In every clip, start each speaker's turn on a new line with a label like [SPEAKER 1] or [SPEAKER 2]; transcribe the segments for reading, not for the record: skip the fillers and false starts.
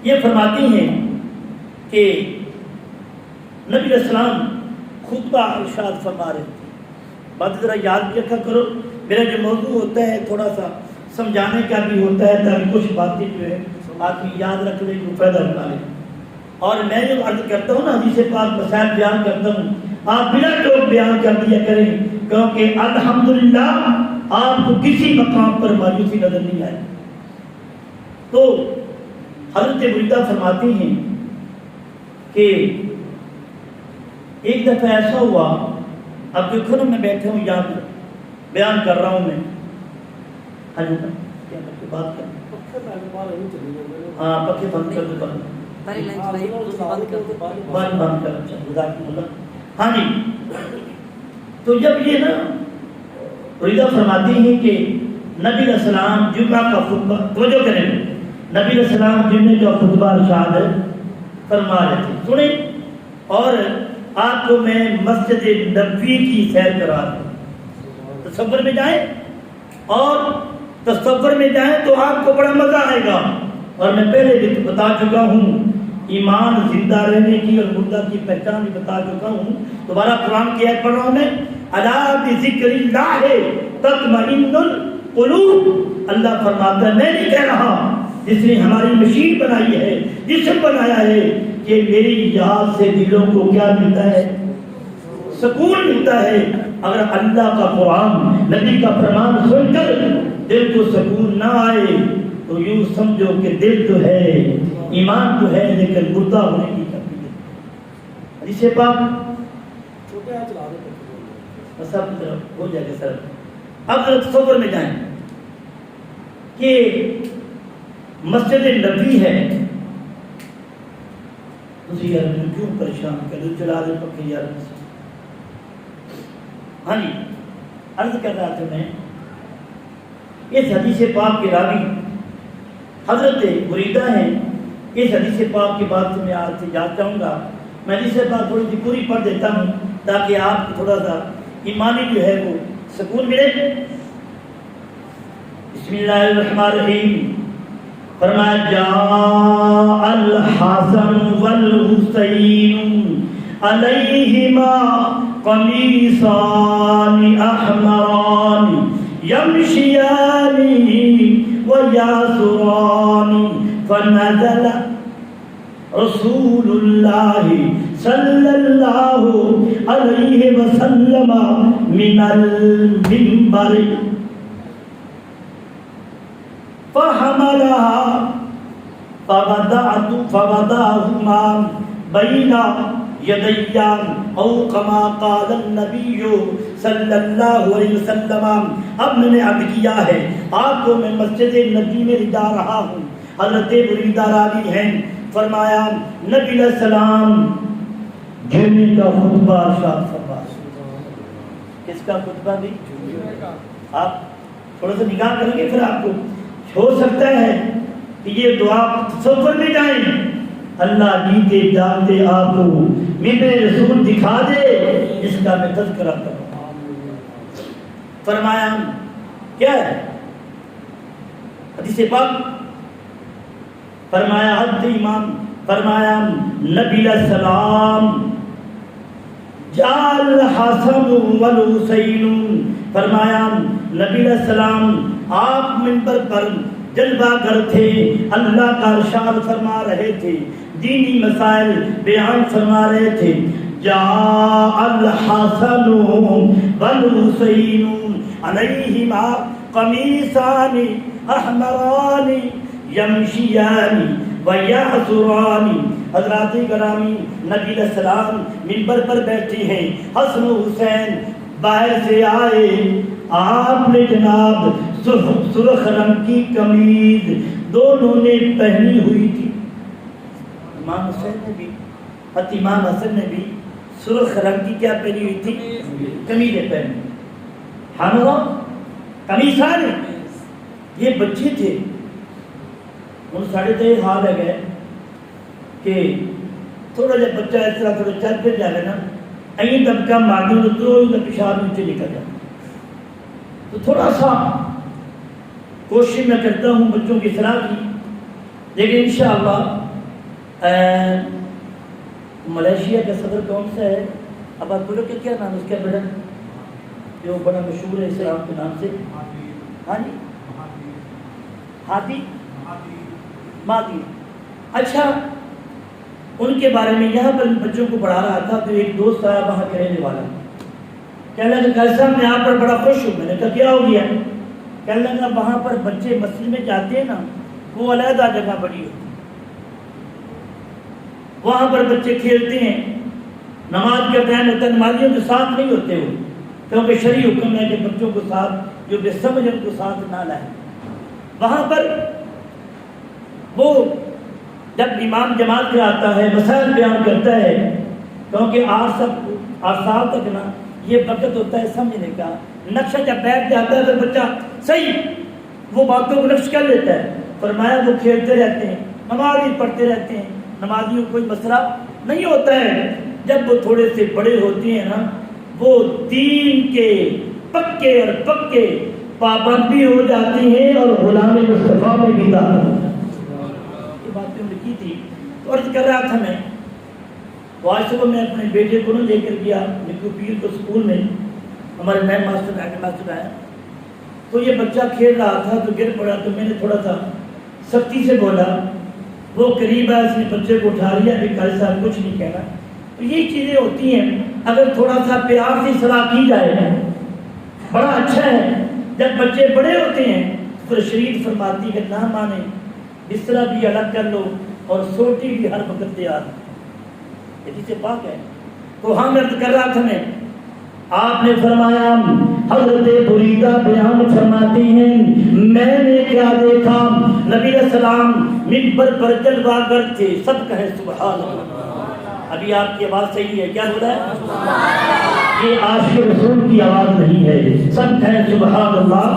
[SPEAKER 1] یہ فرماتی ہیں کہ نبی علیہ السلام خطبہ ارشاد فرما رہے تھے. بات ذرا یاد بھی رکھا کرو، میرا جو موضوع ہوتا ہے تھوڑا سا سمجھانے کا بھی ہوتا ہے تاکہ کچھ باتیں جو ہے آدمی یاد رکھ لے، جو فائدہ اٹھا لے. اور میں جو عرض کرتا ہوں نا، حدیث پاک مسائل بیان کرتا ہوں، آپ بلا ٹوک بیان کر دیا کریں، کیونکہ الحمدللہ آپ کو کسی مقام پر مایوسی نظر نہیں آئے. تو حضرت بریدہ فرماتی ہیں کہ ایک دفعہ ایسا ہوا، اب دیکھو نا میں بیٹھا ہوں یہاں پر بیان کر رہا ہوں میں. ہاں جی کیا بات کر، ہاں پکے بند کر دو، بند کر. ہاں جی، تو جب یہ نا بریدہ فرماتی ہیں کہ نبی علیہ السلام جمعہ کا خطبہ، توجہ کریں، نبی علیہ السلام جمعے کا خطبہ ارشاد فرما رہے تھے، سنیں. اور آپ کو میں مسجد نبوی کی سیر کرا دوں. تصور میں جائیں، اور تصور میں جائیں تو آپ کو بڑا مزہ آئے گا. اور میں پہلے بھی بتا چکا ہوں ایمان زندہ رہنے کی اور مردہ کی پہچان بھی بتا چکا ہوں. دوبارہ قرآن کی آیت پڑھ رہا ہوں میں، الا بذکر اللہ تطمئن القلوب. اللہ فرماتا ہے میں نہیں کہہ رہا، جس نے ہماری مشین بنائی ہے، جسم بنایا ہے، کہ میری یاد سے دلوں کو کیا ملتا ہے؟ سکون ملتا ہے. اگر اللہ کا قرآن، نبی کا فرمان سن کر دل کو سکون نہ آئے تو یوں سمجھو کہ دل تو ہے، ایمان تو ہے، لیکن مردہ ہونے کی کمی ہے. حدیث پاک سب ہو جائے گا سر. اب تصور میں جائیں کہ مسجد نبی ہے، یار کیوں پریشان کرو، چلا دے پکے یار. ہاں جی، عرض کر رہا تھا میں، اس حدیث پاک کے راوی حضرت بریدہ ہیں. اس حدیث پاک کے بعد سے میں آج سے یاد چاہوں گا، میں حدیث پاک تھوڑی سی پوری پڑھ دیتا ہوں تاکہ آپ کو تھوڑا سا ایمانی جو ہے وہ سکون ملے. بسم اللہ الرحمن الرحیم. فرمایا جاء الحسن والحسین علیہما قمیصان احمران یمشیان ویاسران فنزل رسول اللہ صلی اللہ علیہ وسلم من المنبر فحملها فوضعهما بين يدي او كما قال النبي صلی اللہ علیہ وسلم. اب میں نے عرض کیا ہے آپ کو میں مسجد نبی میں جا رہا ہوں. حضرت بریدہ راوی ہیں، فرمایا نبی علیہ السلام جمعے کا خطبہ ارشاد فرما. کس کا خطبہ بھی؟ آپ تھوڑا سا نگاہ کریں گے پھر آپ کو ہو سکتا ہے کہ یہ دعا تصور میں جائیں. اللہ جیتے جانتے آپ کو ممبر رسول دکھا دے، اس کا میں تذکرہ کروں. فرمایا کیا ہے حدیث پاک؟ فرمایا حضرت امام فرمایا نبی علیہ السلام جاء الحسن والحسین. فرمایا نبی علیہ السلام آپ منبر پر جلوہ گر تھے، اللہ کا ارشاد فرما رہے تھے، دینی مسائل بیان فرما رہے تھے. جاء الحسن والحسین علیہما قمیصان احمران یمشیان ویعصران. حضرات گرامی، نبی علیہ السلام منبر پر بیٹھے ہیں، حسن و حسین باہر سے آئے. آپ نے جناب سرخ رنگ کی قمیض دونوں نے پہنی ہوئی تھی. امام حسین نے بھی، امام حسن نے بھی سرخ رنگ کی کیا پہنی ہوئی تھی؟ قمیضیں پہنی. ہمارا قمیصان، یہ بچے تھے، ان ساڑھے تے حال ہے گئے کہ تھوڑا جب بچہ اس طرح تھوڑا چل پھر جائے نا، این دبکا مارنے تو پیشاب نیچے نکل جائے. تو تھوڑا سا کوشش میں کرتا ہوں بچوں کی اصلاح کی، لیکن انشاءاللہ ملیشیا کا صدر کون سا ہے؟ اب آپ بولو کہ کیا نام ہے اس کا بیٹا جو بڑا مشہور ہے اسلام کے نام سے؟ ہاں جی ہادی مادی. اچھا ان کے بارے میں یہاں پر بچوں کو پڑھا رہا تھا تو ایک دوست آیا وہاں کے رہنے والا, کہنے لگا کہ صاحب میں آپ پر بڑا خوش ہوں. میں نے کہا کیا ہو گیا؟ کہنے لگا وہاں پر بچے مسجد میں جاتے ہیں نا, وہ علیحدہ جگہ بڑی ہوتی, وہاں پر بچے کھیلتے ہیں, نماز کا ٹائم ہوتا ہے نمازیوں کے ساتھ نہیں ہوتے وہ, کیونکہ شرعی حکم ہے کہ بچوں کو ساتھ جو بے سمجھ ان کو ساتھ نہ لائیں. وہاں پر وہ جب امام جماعت میں آتا ہے مسائل بیان کرتا ہے, کیونکہ 8 سال تک نا یہ وقت ہوتا ہے سمجھنے کا, نقشہ جب بیٹھ جاتا ہے تو بچہ صحیح وہ باتوں کو نقش کر لیتا ہے. فرمایا وہ کھیلتے رہتے ہیں, نماز بھی پڑھتے رہتے ہیں, نمازیوں کو کوئی مسئلہ نہیں ہوتا ہے. جب وہ تھوڑے سے بڑے ہوتے ہیں نا وہ دین کے پکے اور پکے پابند بھی ہو جاتی ہیں اور غلام مصطفیٰ میں بھی داخل ہوتا ہے. یہ باتیں لکھی تھی تو عرض کر رہا تھا میں, تو آج صبح میں اپنے بیٹے کو لے کر گیا نکو پیر کو اسکول میں, ہمارے نئے ماسٹر آیا تو یہ بچہ کھیل رہا تھا تو گر پڑا, تو میں نے تھوڑا سا سختی سے بولا, وہ قریب ہے اس نے بچے کو اٹھا لیا, بھی قاری صاحب کچھ نہیں کہنا. تو یہ چیزیں ہوتی ہیں, اگر تھوڑا سا پیار سے صلاح کی جائے بڑا اچھا ہے. جب بچے بڑے ہوتے ہیں تو شریعت فرماتی ہے نہ مانے بستر بھی الگ کر لو اور سوٹی بھی ہر وقت تیار, یہ جسے پاک ہے. تو ہم عرض کر رہا تھا میں, آپ نے فرمایا حضرت بریدہ بیان فرماتی ہیں میں نے کیا دیکھا, نبی علیہ السلام منبر پر جلوہ گر تھے, سب کہیں سبحان اللہ. ابھی آپ کی آواز صحیح ہے, کیا ہو رہا ہے؟ یہ عاشق رسول کی آواز نہیں ہے, سب کہیں سبحان اللہ.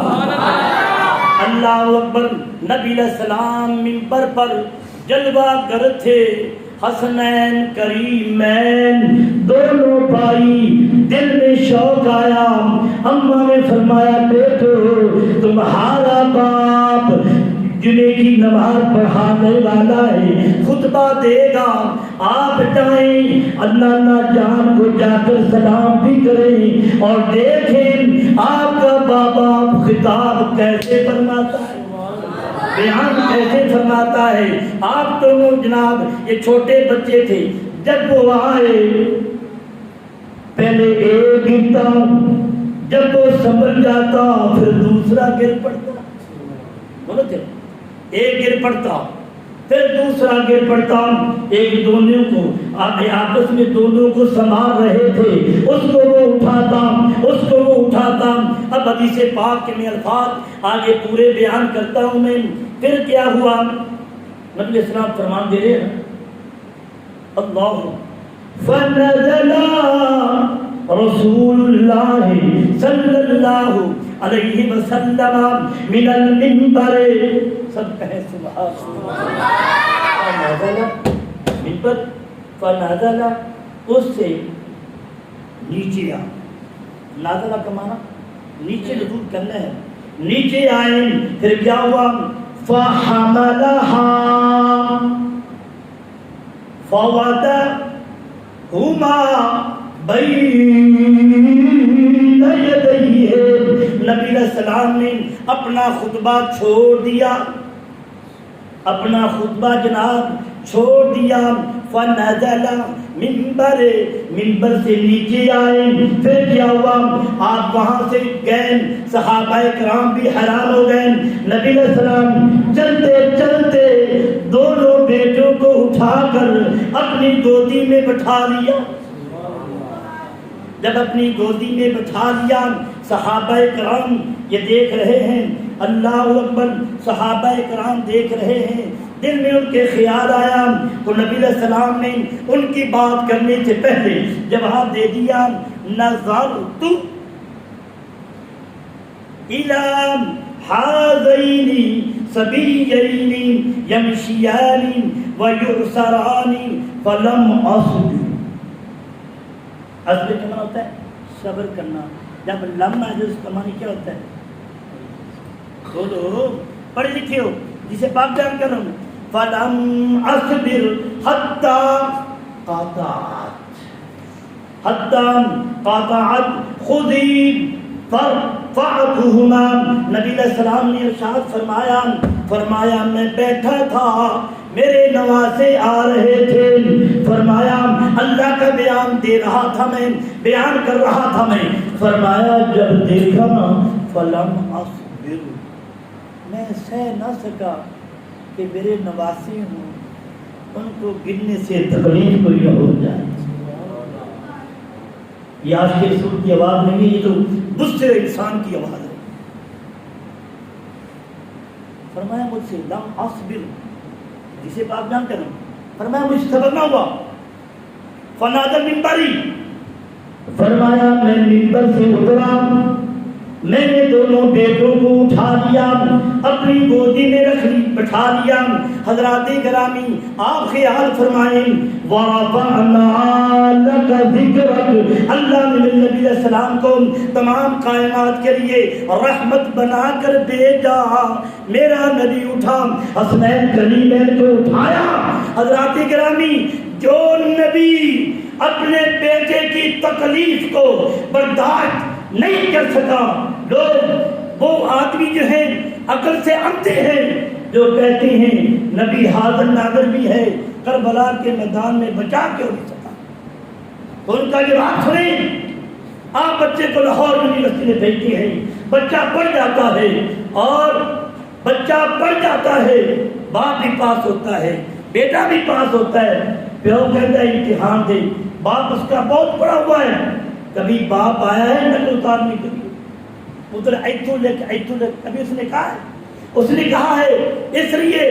[SPEAKER 1] اللہ اکبر. نبی علیہ السلام منبر پر جلوہ گر تھے, حسنین کریمین دونوں بھائی. دل میں شوق آیا, اماں نے فرمایا بیٹو تمہارا باپ جمعے کی نماز پڑھانے والا ہے, خطبہ دے گا, آپ جائیں اللہ جان کو جا کر سلام بھی کریں اور دیکھیں آپ کا بابا خطاب کیسے فرماتا ہے, بیان کیسے فرماتا ہے. آپ دونوں جناب یہ چھوٹے بچے تھے, جب وہ آئے پہلے ایک گرتا, جب وہ سنبھل جاتا پھر دوسرا گر پڑتا. بولو تھے ایک گر پڑتا پھر دوسرا گر پڑتا. ایک دونوں کو آپس میں دونوں کو سنبھال رہے تھے, اس کو وہ اٹھاتا اس کو وہ اٹھاتا. اب حدیث پاک کے میں الفاظ آگے پورے بیان کرتا ہوں میں. پھر کیا ہوا, نبی اسلام فرمان دے رہے ہیں اللہ فنزل رسول اللہ صلی اللہ علیہ وسلم من المنبر, سب کہیں سبحان اللہ. منبر فنزل اس سے نیچے آ, نازلہ کا معنی نیچے نزول کرنا ہے, نیچے آئے. پھر کیا ہوا فحملها فوضعهما بین یدیہ. نبی علیہ السلام نے اپنا خطبہ چھوڑ دیا, اپنا خطبہ جناب چھوڑ دیا. فنزل منبر سے نیچے آئے. پھر کیا ہوا, آپ وہاں سے گئے, صحابہ کرام بھی حیران ہو گئے. نبی علیہ السلام چلتے چلتے دونوں بیٹوں کو اٹھا کر اپنی گودی میں بٹھا لیا. جب اپنی گودی میں بٹھا لیا, صحابہ کرام یہ دیکھ رہے ہیں, اللہ اکبر. صحابہ کرام دیکھ رہے ہیں, دل میں ان کے خیال آیا تو نبی علیہ السلام نے ان کی بات کرنے سے پہلے جواب دے دیا, نظرت الی ہذین صبیین یمشیان ویعصران فلم اصبر. اصبر کا معنی ہوتا ہے صبر کرنا. جب لم آ جائے اس کا معنی کیا ہوتا ہے؟ بولو, پڑھے لکھے ہو, جسے پاک بیان کر رہا ہوں. فلم اصبر حتى قاطعت خذی فرفعتهما. نبی علیہ السلام نے ارشاد فرمایا میں بیٹھا تھا، میرے نواسے آ رہے تھے، فرمایا اللہ کا بیان دے رہا تھا، میں بیان کر رہا تھا، میں فرمایا جب دیکھا نا فلم اصبر، میں سہ نہ سکا کہ میرے نواسے ہوں، ان کو گرنے سے تکلیف کوئی نہ ہو جائے. یہ آج کے رسول کی آواز نہیں ہے، یہ تو دوسرے انسان کی آواز ہے. فرمایا مجھ سے لم اصبر، جسے بات بیان کر رہا ہوں، فرمایا مجھ سے صبر نہ ہوا. فنادى المنبری، فرمایا میں منبر سے اترا، میں نے دونوں بیٹوں کو اٹھا لیا، اپنی گودی میں بٹھا لیا. حضرات گرامی آپ خیال فرمائیں، وَرَفَعْنَا لَكَ ذِكْرَكَ، اللہ نے نبی علیہ السلام کو تمام کائنات کے لیے رحمت بنا کر بھیجا. میرا نبی اٹھا، حسنین کریمین کو اٹھایا. حضرات گرامی جو نبی اپنے بیٹے کی تکلیف کو برداشت نہیں کر سکا، لوگ وہ آدمی جو ہیں عقل سے اندھے ہیں، جو کہتے ہیں نبی حاضر ناظر بھی ہے، کربلا کے میدان میں بچا کیوں نہیں سکا. ان کا جواب سنیں. آپ بچے کو لاہور یونیورسٹی میں بھیجتے ہیں، بچہ پڑھ جاتا ہے، اور بچہ پڑھ جاتا ہے، باپ بھی پاس ہوتا ہے، بیٹا بھی پاس ہوتا ہے. پیو کہتا ہے امتحان دے، باپ اس کا بہت پڑا ہوا ہے. کبھی باپ آیا ہے نقل اتارنے کے لیے، ادھر ایتھو لکھ کبھی اس نے کہا ہے؟ اس نے کہا ہے اس لیے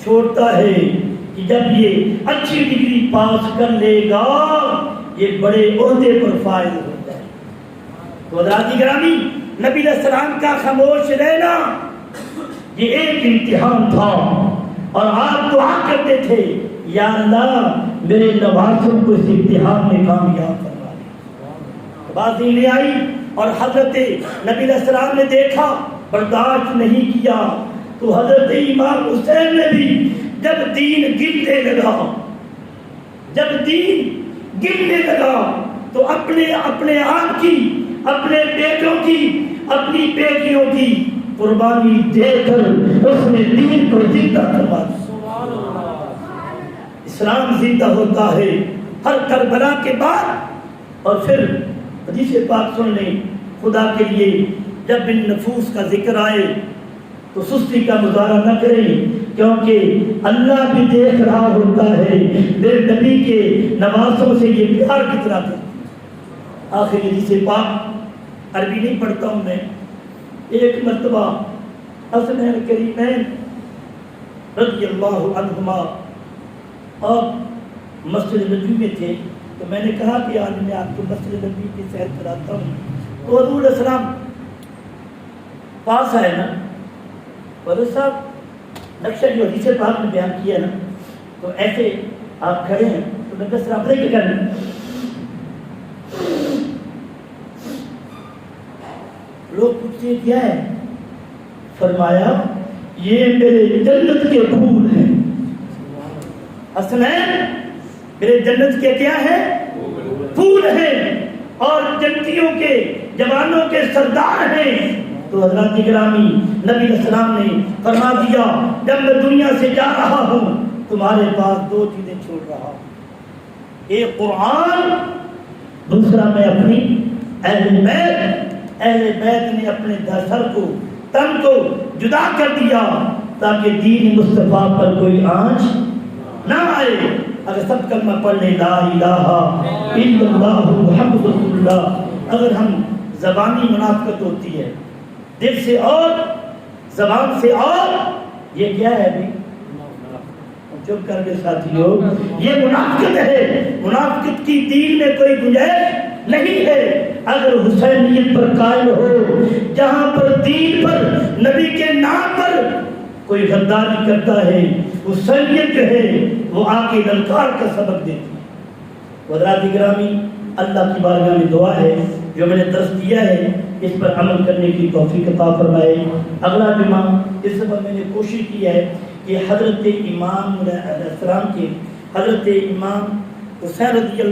[SPEAKER 1] چھوڑتا ہے کہ جب یہ اچھی ڈگری پاس کر لے گا یہ بڑے عہدے پر فائز ہو جائے. تو حضرات گرامی نبی علیہ السلام کا خاموش رہنا یہ ایک امتحان تھا، اور آپ دعا کرتے تھے یا اللہ میرے نواسوں کو اس امتحان میں کامیاب کروا دے. بات نہیں آئی، اور حضرت نبی علیہ السلام نے دیکھا، برداشت نہیں کیا، تو حضرت امام حسین نے بھی جب دین گرنے لگا تو اپنے آپ کی، اپنے بیٹوں کی، اپنی بیٹیوں کی قربانی دے کر اس نے دین کو زندہ کروا دیا. اسلام زندہ ہوتا ہے ہر کربلا کے بعد. اور پھر حدیث پاک سن لیں، خدا کے لیے جب ان نفوس کا ذکر آئے تو سستی کا مظاہرہ نہ کریں، کیونکہ اللہ بھی دیکھ رہا ہوتا ہے میرے نبی کے نواسوں سے یہ پیار کتنا تھا. آخر حدیث پاک عربی نہیں پڑھتا ہوں میں. ایک مرتبہ حسنین کریمین رضی اللہ عنہما اور مسجد نبی میں تھے، تو میں نے کہا کہ آج میں آپ کو مسجد نبی کی سیر کراتا ہوں. تو حضور علیہ السلام پاس آئے نا، حضرت صاحب نقشہ جو حدیث پاک میں بیان کیا نا، تو ایسے آپ کھڑے ہیں تو نبی السلام نے کیا کرنا، لوگ پوچھتے کیا ہے، فرمایا یہ میرے جنت کے پھول ہیں. حسنین میرے جنت کے کیا ہے؟ پھول ہیں، اور جنتیوں کے جوانوں کے سردار ہیں. تو حضرات گرامی نبی علیہ السلام نے فرما دیا جب میں دنیا سے جا رہا ہوں تمہارے پاس دو چیزیں چھوڑ رہا ہوں، ایک قرآن، دوسرا میں اپنی اہل بیت نے اپنے سر کو، تن کو جدا کر دیا تاکہ دین مصطفیٰ پر کوئی آنچ نہ آئے. اگر سب کلمہ پڑھ لیں لا الہ الا اللہ محمد رسول اللہ، اگر ہم زبانی منافقت ہوتی ہے دل سے اور زبان سے، اور یہ کیا ہے ابھی چپ کر کے ساتھیوں، یہ منافقت ہے. منافقت کی دین میں کوئی گنجائش نہیں ہے. اگر حسینیت پر قائم ہو، جہاں پر دین پر نبی کے نام پر کوئی غداری کرتا ہے، حسینیت جو ہے وہ آ کے للکار کا سبق دیتی ہے. حضرات گرامی اللہ کی بارگاہ میں دعا ہے جو میں نے درس دیا ہے اس پر عمل کرنے کی توفیق عطا فرمائے. اگلا جمعہ اس پر میں نے کوشش کی ہے کہ حضرت امام علیہ السلام کے حضرت امام حسین رضی اللہ